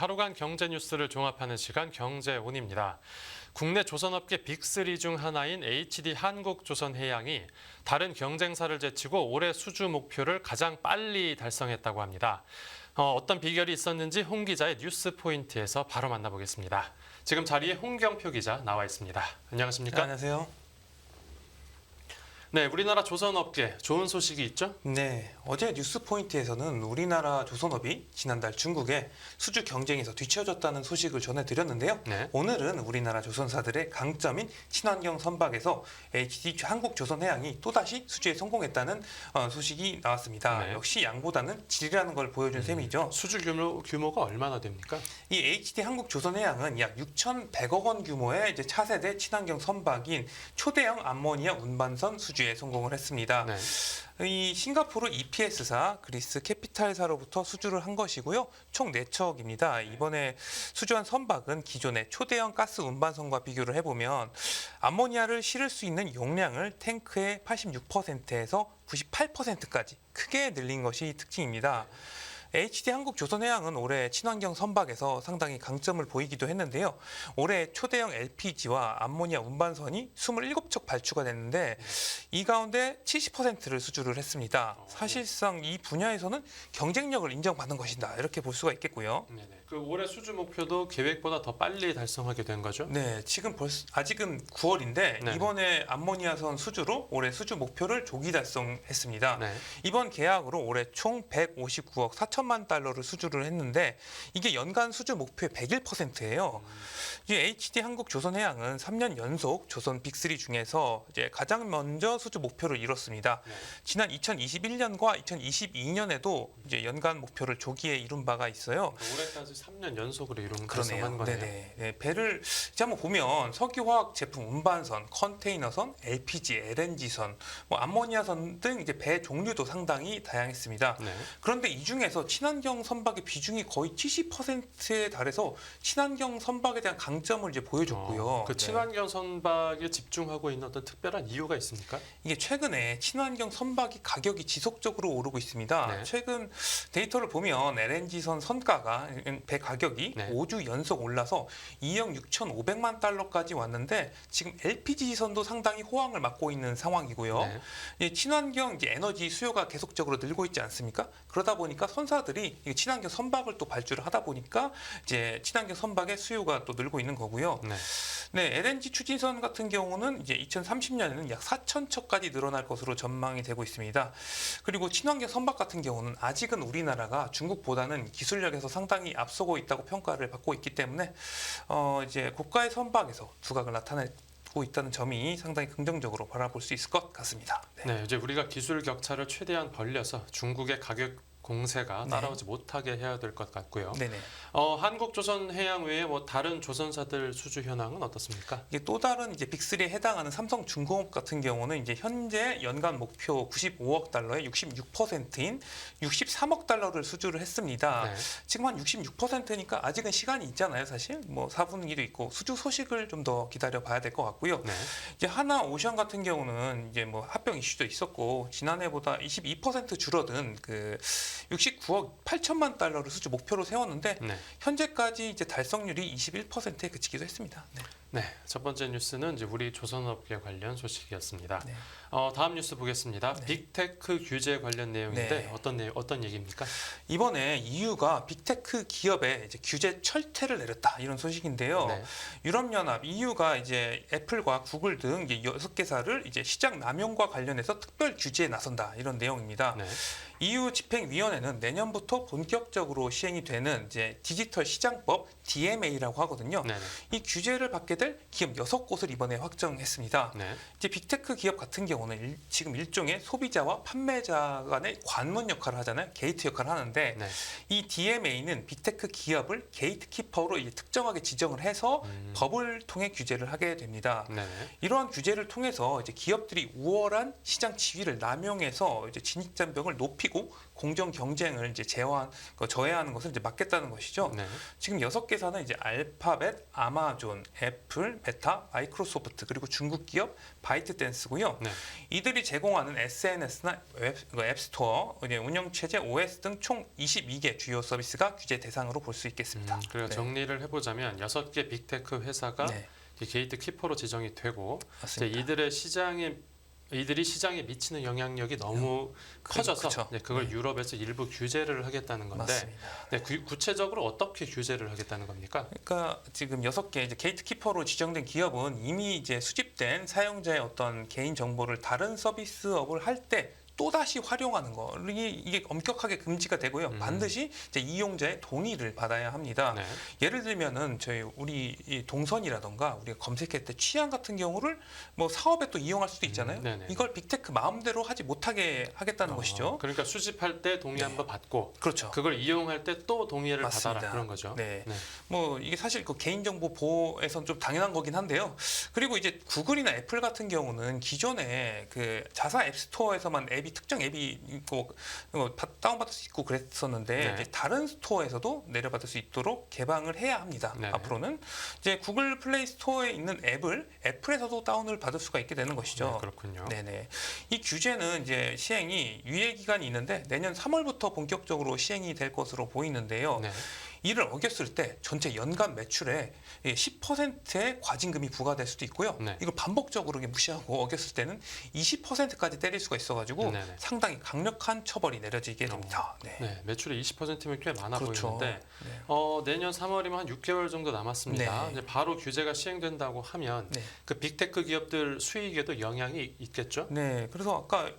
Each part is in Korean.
하루간 경제 뉴스를 종합하는 시간 경제온입니다. 국내 조선업계 빅3 중 하나인 HD 한국조선해양이 다른 경쟁사를 제치고 올해 수주 목표를 가장 빨리 달성했다고 합니다. 어떤 비결이 있었는지 홍 기자의 뉴스 포인트에서 바로 만나보겠습니다. 지금 자리에 홍경표 기자 나와 있습니다. 안녕하십니까? 네, 안녕하세요. 네, 우리나라 조선업계 좋은 소식이 있죠? 네, 어제 뉴스 포인트에서는 우리나라 조선업이 지난달 중국에 수주 경쟁에서 뒤처졌다는 소식을 전해드렸는데요. 네. 오늘은 우리나라 조선사들의 강점인 친환경 선박에서 HD 한국조선해양이 또다시 수주에 성공했다는 소식이 나왔습니다. 네. 역시 양보다는 질이라는 걸 보여준 셈이죠. 수주 규모가 얼마나 됩니까? 이 HD 한국조선해양은 약 6,100억 원 규모의 이제 차세대 친환경 선박인 초대형 암모니아 운반선 수주에 성공을 했습니다. 네. 이 싱가포르 EPS사, 그리스 캐피탈사로부터 수주를 한 것이고요. 총 4척입니다. 이번에 수주한 선박은 기존의 초대형 가스 운반선과 비교를 해보면 암모니아를 실을 수 있는 용량을 탱크의 86%에서 98%까지 크게 늘린 것이 특징입니다. HD 한국조선해양은 올해 친환경 선박에서 상당히 강점을 보이기도 했는데요. 올해 초대형 LPG와 암모니아 운반선이 27척 발주가 됐는데 이 가운데 70%를 수주를 했습니다. 사실상 이 분야에서는 경쟁력을 인정받는 것이다 이렇게 볼 수가 있겠고요. 네네. 그 올해 수주 목표도 계획보다 더 빨리 달성하게 된 거죠? 네, 지금 아직은 9월인데 네. 이번에 암모니아선 수주로 올해 수주 목표를 조기 달성했습니다. 네. 이번 계약으로 올해 총 159억 4천만 달러를 수주를 했는데 이게 연간 수주 목표의 101%예요. 이 HD 한국조선해양은 3년 연속 조선 빅3 중에서 이제 가장 먼저 수주 목표를 이뤘습니다. 네. 지난 2021년과 2022년에도 이제 연간 목표를 조기에 이룬 바가 있어요. 올해까지 3년 연속으로 이룬 그러네요. 달성한 거네요. 네네. 네, 배를 이제 한번 보면 석유화학 제품 운반선, 컨테이너선, LPG, LNG선, 암모니아선 등 이제 배 종류도 상당히 다양했습니다. 네. 그런데 이 중에서 친환경 선박의 비중이 거의 70%에 달해서 친환경 선박에 대한 강점을 이제 보여줬고요. 그 네. 친환경 선박에 집중하고 있는 어떤 특별한 이유가 있습니까? 이게 최근에 친환경 선박이 가격이 지속적으로 오르고 있습니다. 네. 최근 데이터를 보면 LNG선 선가가 배 가격이 네. 5주 연속 올라서 2억 6,500만 달러까지 왔는데 지금 LPG선도 상당히 호황을 맞고 있는 상황이고요. 네. 이 친환경 이제 에너지 수요가 계속적으로 늘고 있지 않습니까? 그러다 보니까 선사들이 이 친환경 선박을 또 발주를 하다 보니까 이제 친환경 선박의 수요가 또 늘고 있는 거고요. 네. 네, LNG 추진선 같은 경우는 이제 2030년에는 약 4,000척까지 늘어날 것으로 전망이 되고 있습니다. 그리고 친환경 선박 같은 경우는 아직은 우리나라가 중국보다는 기술력에서 상당히 앞서고 있다고 평가를 받고 있기 때문에 이제 고가의 선박에서 두각을 나타내고 있다는 점이 상당히 긍정적으로 바라볼 수 있을 것 같습니다. 네. 네, 이제 우리가 기술 격차를 최대한 벌려서 중국의 가격 공세가 네. 따라오지 못하게 해야 될 것 같고요. 네네. 한국조선해양 외에 다른 조선사들 수주 현황은 어떻습니까? 이게 또 다른 이제 빅3에 해당하는 삼성중공업 같은 경우는 이제 현재 연간 목표 95억 달러의 66%인 63억 달러를 수주를 했습니다. 네. 지금 한 66%니까 아직은 시간이 있잖아요, 사실. 4분기도 있고 수주 소식을 좀 더 기다려 봐야 될 것 같고요. 네. 이제 하나오션 같은 경우는 이제 합병 이슈도 있었고 지난해보다 22% 줄어든 그 69억 8천만 달러를 수주 목표로 세웠는데 네. 현재까지 이제 달성률이 21%에 그치기도 했습니다. 네. 네, 첫 번째 뉴스는 이제 우리 조선업계 관련 소식이었습니다. 네. 다음 뉴스 보겠습니다. 네. 빅테크 규제 관련 내용인데 네. 어떤 얘기입니까? 이번에 EU가 빅테크 기업에 이제 규제 철퇴를 내렸다 이런 소식인데요. 네. 유럽연합 EU가 이제 애플과 구글 등 이제 6개사를 이제 시장 남용과 관련해서 특별 규제에 나선다 이런 내용입니다. 네. EU 집행위원회는 내년부터 본격적으로 시행이 되는 이제 디지털 시장법 DMA라고 하거든요. 네. 이 규제를 받게 될 기업 6곳을 이번에 확정했습니다. 네. 이제 빅테크 기업 같은 경우는 지금 일종의 소비자와 판매자 간의 관문 역할을 하잖아요. 게이트 역할을 하는데 네. 이 DMA는 빅테크 기업을 게이트키퍼로 이제 특정하게 지정을 해서 법을 통해 규제를 하게 됩니다. 네. 이러한 규제를 통해서 이제 기업들이 우월한 시장 지위를 남용해서 이제 진입장벽을 높이고 공정 경쟁을 이제 저해하는 것을 이제 막겠다는 것이죠. 네. 지금 6개사는 이제 알파벳, 아마존, 애플, 애플, 메타, 마이크로소프트 그리고 중국 기업 바이트댄스고요. 네. 이들이 제공하는 SNS나 앱스토어, 운영 체제, OS 등 총 22개 주요 서비스가 규제 대상으로 볼 수 있겠습니다. 그리고 네. 정리를 해보자면 6개 빅테크 회사가 네, 게이트 키퍼로 지정이 되고 이제 맞습니다. 이들이 시장에 미치는 영향력이 너무 커져서 그쵸. 네, 그걸 유럽에서 일부 규제를 하겠다는 건데 맞습니다. 네, 구체적으로 어떻게 규제를 하겠다는 겁니까? 그러니까 지금 6개 이제 게이트키퍼로 지정된 기업은 이미 이제 수집된 사용자의 어떤 개인 정보를 다른 서비스업을 할 때 또다시 활용하는 거 이게 엄격하게 금지가 되고요. 반드시 이제 이용자의 동의를 받아야 합니다. 네. 예를 들면은 우리 이 동선이라던가 우리가 검색할 때 취향 같은 경우를 뭐 사업에 또 이용할 수도 있잖아요. 네네. 이걸 빅테크 마음대로 하지 못하게 하겠다는 것이죠. 그러니까 수집할 때 동의 네. 한번 받고 그렇죠. 그걸 이용할 때 또 동의를 맞습니다. 받아라 그런 거죠. 네. 뭐 이게 사실 그 개인정보 보호에선 좀 당연한 거긴 한데요. 그리고 이제 구글이나 애플 같은 경우는 기존에 그 자사 앱스토어에서만 특정 앱이 있고 다운받을 수 있고 그랬었는데 네. 이제 다른 스토어에서도 내려받을 수 있도록 개방을 해야 합니다. 네. 앞으로는 이제 구글 플레이 스토어에 있는 앱을 애플에서도 다운을 받을 수가 있게 되는 것이죠. 네, 그렇군요. 네네. 이 규제는 이제 시행이 유예 기간이 있는데 내년 3월부터 본격적으로 시행이 될 것으로 보이는데요. 네. 이를 어겼을 때 전체 연간 매출에 10%의 과징금이 부과될 수도 있고요. 네. 이걸 반복적으로 무시하고 어겼을 때는 20%까지 때릴 수가 있어가지고 네네. 상당히 강력한 처벌이 내려지게 됩니다. 네. 네, 매출의 20%면 꽤 많아 그렇죠. 보이는데 네. 내년 3월이면 한 6개월 정도 남았습니다. 네. 이제 바로 규제가 시행된다고 하면 네. 그 빅테크 기업들 수익에도 영향이 있겠죠? 네, 그래서 아까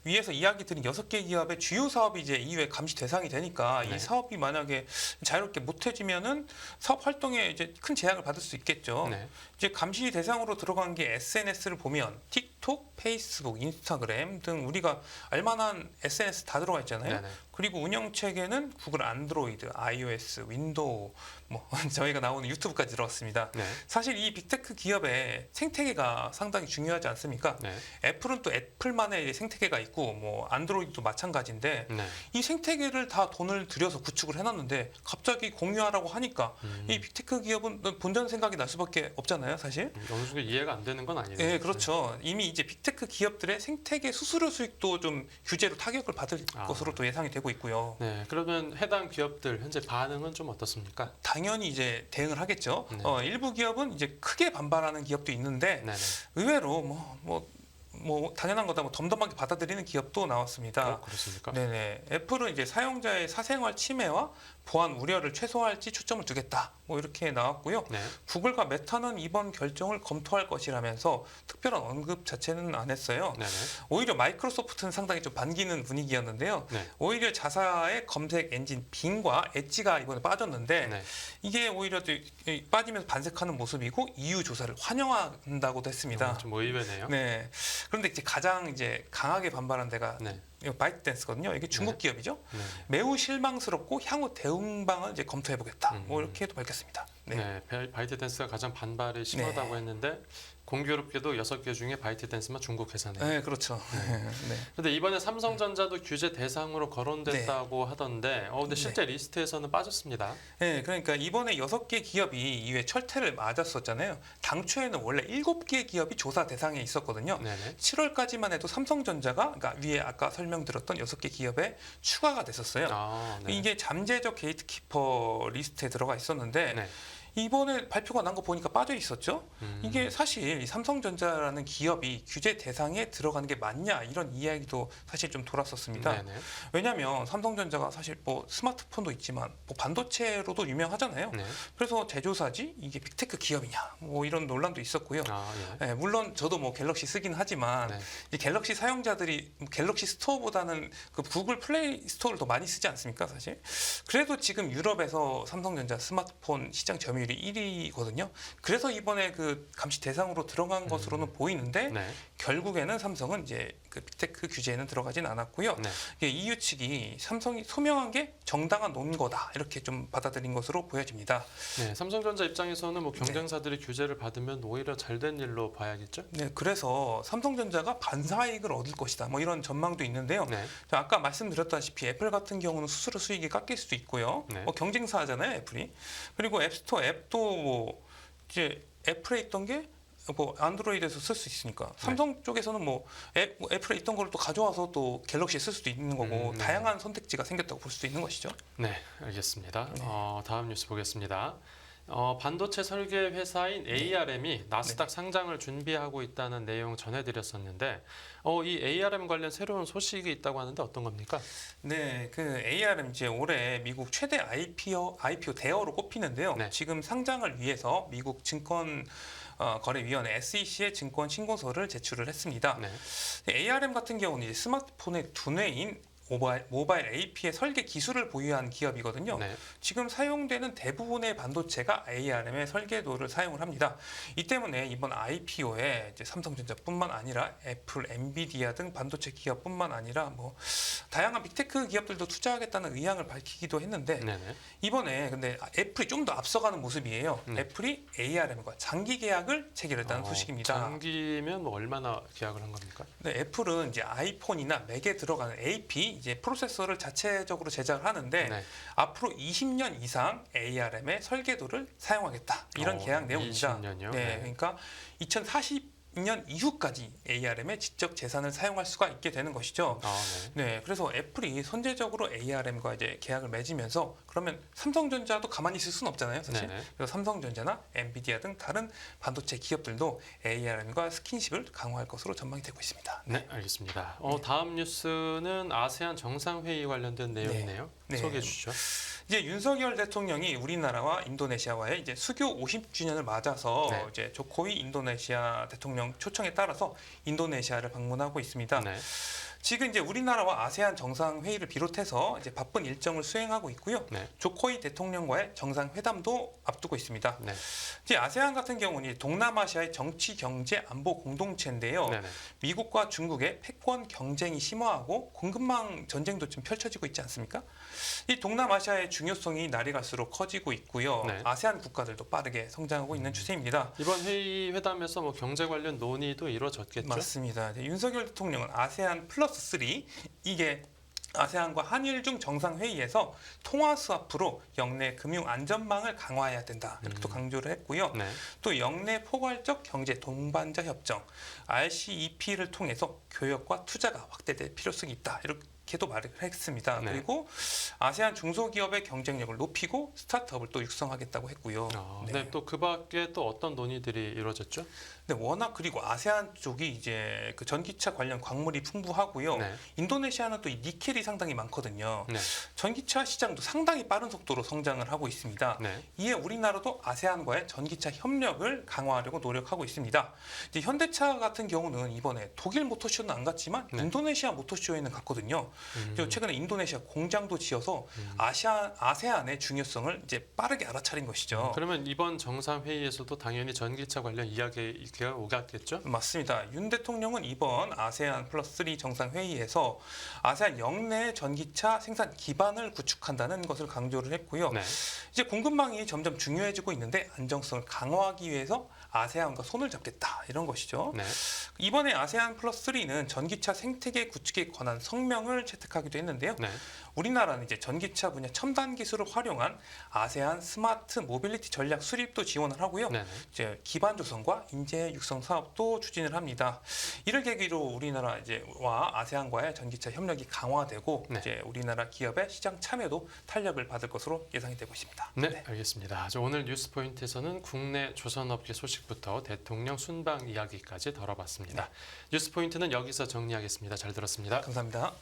위에서 이야기 드린 6개 기업의 주요 사업이 이제 이후에 감시 대상이 되니까 네. 이 사업이 만약에 자유롭게 못해지면은 사업 활동에 이제 큰 제약을 받을 수 있겠죠. 네. 이제 감시 대상으로 들어간 게 SNS를 보면 틱톡, 페이스북, 인스타그램 등 우리가 알만한 SNS 다 들어가 있잖아요. 네네. 그리고 운영 체계는 구글 안드로이드, iOS, 윈도우, 뭐 저희가 나오는 유튜브까지 들어갔습니다. 네. 사실 이 빅테크 기업의 생태계가 상당히 중요하지 않습니까? 네. 애플은 또 애플만의 생태계가 있고 뭐 안드로이드도 마찬가지인데 네. 이 생태계를 다 돈을 들여서 구축을 해놨는데 갑자기 공유하라고 하니까 이 빅테크 기업은 본전 생각이 날 수밖에 없잖아요, 사실. 어느 정도 이해가 안 되는 건 아니네요. 네, 그렇죠. 이미 이제 빅테크 기업들의 생태계 수수료 수익도 좀 규제로 타격을 받을 것으로 또 예상이 되고 있고요. 네, 그러면 해당 기업들 현재 반응은 좀 어떻습니까? 당연히 이제 대응을 하겠죠. 네. 일부 기업은 이제 크게 반발하는 기업도 있는데 네네. 의외로 뭐 당연한 거다 뭐 덤덤하게 받아들이는 기업도 나왔습니다. 그렇습니까? 네네. 애플은 이제 사용자의 사생활 침해와 보안 우려를 최소화할지 초점을 두겠다. 뭐 이렇게 나왔고요. 네. 구글과 메타는 이번 결정을 검토할 것이라면서 특별한 언급 자체는 안 했어요. 네네. 오히려 마이크로소프트는 상당히 좀 반기는 분위기였는데요. 네. 오히려 자사의 검색 엔진 빙과 엣지가 이번에 빠졌는데 네. 이게 오히려 빠지면서 반색하는 모습이고 EU 조사를 환영한다고도 했습니다. 좀 의외네요. 네. 그런데 이제 가장 이제 강하게 반발한 데가 네. 바이트댄스거든요. 이게 중국 네. 기업이죠. 네. 매우 실망스럽고 향후 대응방을 이제 검토해 보겠다. 뭐 음. 이렇게도 밝혔습니다. 네. 네. 바이트댄스가 가장 반발이 심하다고 했는데 공교롭게도 6개 중에 바이트댄스만 중국 회사네요. 네, 그렇죠. 네. 근데 이번에 삼성전자도 규제 대상으로 거론됐다고 하던데, 근데 실제 리스트에서는 빠졌습니다. 네, 그러니까 이번에 6개 기업이 이후에 철퇴를 맞았었잖아요. 당초에는 원래 7개 기업이 조사 대상에 있었거든요. 네네. 7월까지만 해도 삼성전자가 그러니까 위에 아까 설명드렸던 6개 기업에 추가가 됐었어요. 네. 이게 잠재적 게이트키퍼 리스트에 들어가 있었는데 네. 이번에 발표가 난 거 보니까 빠져 있었죠. 이게 사실 이 삼성전자라는 기업이 규제 대상에 들어가는 게 맞냐 이런 이야기도 사실 좀 돌았었습니다. 네네. 왜냐하면 삼성전자가 사실 뭐 스마트폰도 있지만 뭐 반도체로도 유명하잖아요. 네. 그래서 제조사지 이게 빅테크 기업이냐 뭐 이런 논란도 있었고요. 예. 네, 물론 저도 뭐 갤럭시 쓰긴 하지만 네. 이 갤럭시 사용자들이 갤럭시 스토어보다는 그 구글 플레이 스토어를 더 많이 쓰지 않습니까, 사실? 그래도 지금 유럽에서 삼성전자 스마트폰 시장 점유율이 1위거든요. 그래서 이번에 그 감시 대상으로 들어간 것으로는 보이는데 네. 결국에는 삼성은 이제 그 빅테크 규제에는 들어가진 않았고요. 네. 이게 EU 측이 삼성이 소명한 게 정당한 논거다 이렇게 좀 받아들인 것으로 보여집니다. 네. 삼성전자 입장에서는 뭐 경쟁사들이 규제를 받으면 오히려 잘된 일로 봐야겠죠? 네, 그래서 삼성전자가 반사이익을 얻을 것이다. 뭐 이런 전망도 있는데요. 네. 아까 말씀드렸다시피 애플 같은 경우는 수수료 수익이 깎일 수도 있고요. 네. 뭐 경쟁사잖아요, 애플이. 그리고 앱스토어 앱도 뭐 이제 애플에 있던 게 뭐 안드로이드에서 쓸 수 있으니까 삼성 쪽에서는 뭐 애플에 있던 걸 또 가져와서 또 갤럭시에 쓸 수도 있는 거고 네. 다양한 선택지가 생겼다고 볼 수도 있는 것이죠. 네, 알겠습니다. 네. 다음 뉴스 보겠습니다. 반도체 설계 회사인 ARM이 나스닥 상장을 준비하고 있다는 내용 전해드렸었는데 이 ARM 관련 새로운 소식이 있다고 하는데 어떤 겁니까? 네, 그 ARM 이제 올해 미국 최대 IPO 대어로 꼽히는데요. 네. 지금 상장을 위해서 미국 증권 거래위원회 SEC의 증권 신고서를 제출을 했습니다. 네. ARM 같은 경우는 이제 스마트폰의 두뇌인 모바일 AP의 설계 기술을 보유한 기업이거든요. 네. 지금 사용되는 대부분의 반도체가 ARM의 설계도를 사용을 합니다. 이 때문에 이번 IPO에 이제 삼성전자뿐만 아니라 애플, 엔비디아 등 반도체 기업뿐만 아니라 뭐 다양한 빅테크 기업들도 투자하겠다는 의향을 밝히기도 했는데 네네. 이번에 근데 애플이 좀 더 앞서가는 모습이에요. 애플이 ARM과 장기 계약을 체결했다는 소식입니다. 장기면 뭐 얼마나 계약을 한 겁니까? 네, 애플은 이제 아이폰이나 맥에 들어가는 AP 이제 프로세서를 자체적으로 제작을 하는데 네. 앞으로 20년 이상 ARM의 설계도를 사용하겠게 이런 계약 내용입니다. 20년요? 네, 그러니까 2040년 이후까지 ARM의 지적 재산을 사용할 수가 있게 되는 것이죠. 네. 네, 그래서 애플이 선제적으로 ARM과 이제 계약을 맺으면서 그러면 삼성전자도 가만히 있을 수는 없잖아요, 사실. 네네. 그래서 삼성전자나 엔비디아 등 다른 반도체 기업들도 ARM과 스킨십을 강화할 것으로 전망이 되고 있습니다. 네, 알겠습니다. 다음 뉴스는 아세안 정상회의 관련된 내용이네요. 네. 소개해 주시죠. 이제 윤석열 대통령이 우리나라와 인도네시아와의 이제 수교 50주년을 맞아서 네. 이제 조코위 인도네시아 대통령 초청에 따라서 인도네시아를 방문하고 있습니다. 네. 지금 이제 우리나라와 아세안 정상회의를 비롯해서 이제 바쁜 일정을 수행하고 있고요. 네. 조코이 대통령과의 정상회담도 앞두고 있습니다. 네. 이제 아세안 같은 경우는 동남아시아의 정치, 경제, 안보 공동체인데요. 네네. 미국과 중국의 패권 경쟁이 심화하고 공급망 전쟁도 좀 펼쳐지고 있지 않습니까? 이 동남아시아의 중요성이 날이 갈수록 커지고 있고요. 네. 아세안 국가들도 빠르게 성장하고 있는 추세입니다. 이번 회담에서 뭐 경제 관련 논의도 이루어졌겠죠? 맞습니다. 이제 윤석열 대통령은 아세안 플러스 3 이게 아세안과 한일 중 정상회의에서 통화 수합으로 영내 금융 안전망을 강화해야 된다. 이렇게 또 강조를 했고요. 네. 또 영내 포괄적 경제 동반자 협정 RCEP를 통해서 교역과 투자가 확대될 필요성이 있다. 이렇게도 말을 했습니다. 네. 그리고 아세안 중소기업의 경쟁력을 높이고 스타트업을 또 육성하겠다고 했고요. 네. 또 그 밖에 또 어떤 논의들이 이루어졌죠? 네, 워낙 그리고 아세안 쪽이 이제 그 전기차 관련 광물이 풍부하고요. 네. 인도네시아는 또 이 니켈이 상당히 많거든요. 네. 전기차 시장도 상당히 빠른 속도로 성장을 하고 있습니다. 네. 이에 우리나라도 아세안과의 전기차 협력을 강화하려고 노력하고 있습니다. 이제 현대차 같은 경우는 이번에 독일 모터쇼는 안 갔지만 네. 인도네시아 모터쇼에는 갔거든요. 그리고 최근에 인도네시아 공장도 지어서 아세안의 중요성을 이제 빠르게 알아차린 것이죠. 그러면 이번 정상회의에서도 당연히 전기차 관련 이야기가 오갔겠죠? 맞습니다. 윤 대통령은 이번 아세안 플러스 3 정상회의에서 아세안 영내 전기차 생산 기반을 구축한다는 것을 강조를 했고요. 네. 이제 공급망이 점점 중요해지고 있는데 안정성을 강화하기 위해서 아세안과 손을 잡겠다 이런 것이죠. 네. 이번에 아세안 플러스 3는 전기차 생태계 구축에 관한 성명을 채택하기도 했는데요. 네. 우리나라는 이제 전기차 분야 첨단 기술을 활용한 아세안 스마트 모빌리티 전략 수립도 지원을 하고요. 네. 이제 기반 조성과 인재 육성 사업도 추진을 합니다. 이를 계기로 우리나라 이제와 아세안과의 전기차 협력이 강화되고 네. 이제 우리나라 기업의 시장 참여도 탄력을 받을 것으로 예상이 되고 있습니다. 네, 알겠습니다. 오늘 뉴스 포인트에서는 국내 조선업계 소식부터 대통령 순방 이야기까지 다뤄봤습니다. 뉴스 포인트는 여기서 정리하겠습니다. 잘 들었습니다. 감사합니다.